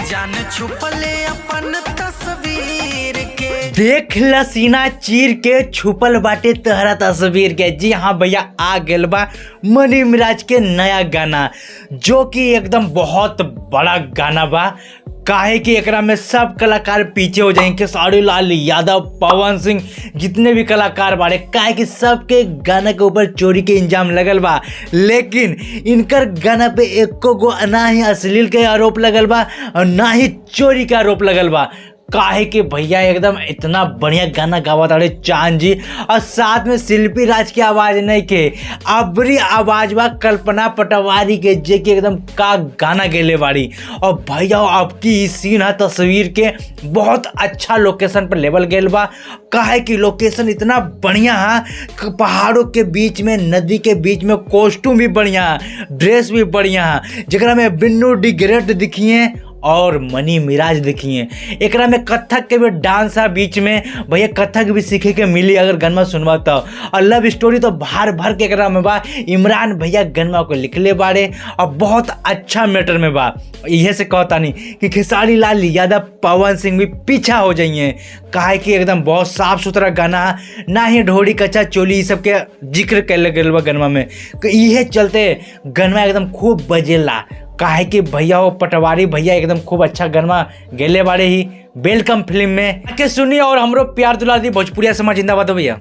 जान छुपले अपन तस्वीर के। देख ल सीना चीर के छुपल बाटे तहरा तस्वीर के। जी हाँ भैया, आ गेल बा मनी मिराज के नया गाना, जो कि एकदम बहुत बड़ा गाना बा। काहे कि एकरा में सब कलाकार पीछे हो जाएंगे, खेसारी लाल यादव, पवन सिंह, जितने भी कलाकार बारे, काहे कि सबके गाना के ऊपर चोरी के इंजाम लगल बा। लेकिन इनकर गाना पे एको गो ना ही अश्लील के आरोप लगल बा और ना ही चोरी के आरोप लगल बा। काहे कि भैया एकदम इतना बढ़िया गाना गावा ताड़े चांद जी, और साथ में शिल्पी राज की आवाज़ नहीं के अबरी आवाज बा कल्पना पटवारी के, जे कि एकदम का गाना गेले बाड़ी। और भैया आपकी इस सीन है तस्वीर के बहुत अच्छा लोकेशन पर लेवल गेल बा। काहे कि लोकेशन इतना बढ़िया है, पहाड़ों के बीच में, नदी के बीच में, कॉस्ट्यूम भी बढ़िया है, ड्रेस भी बढ़िया है, जरा में बिन्नू डी ग्रेट दिखिए और मनी मिराज देखिए। एकरा में कथक के भी डांस है बीच में, भैया कथक भी सीखे के मिली अगर गनमा सुनवा तो। और लव स्टोरी तो भर भर के एकरा में बा। इमरान भैया गनमा को लिखले बाड़े और बहुत अच्छा मैटर में बा। इहे से कहता नहीं कि खेसारी लाल यादव, पवन सिंह भी पीछा हो जाइए। काहे कि एकदम बहुत साफ सुथरा गाना है, ना ही ढोड़ी कच्चा चोली सब के जिक्र कैल गल बा गनमा में। इहे चलते गनमा एकदम खूब बजेला। काहे कि भैया वो पटवारी भैया एकदम खूब अच्छा गनमा गेले बारे ही वेलकम फिल्म में के सुनिए। और हमरो प्यार दुलार दी। भोजपुरिया समाज जिंदाबाद भैया।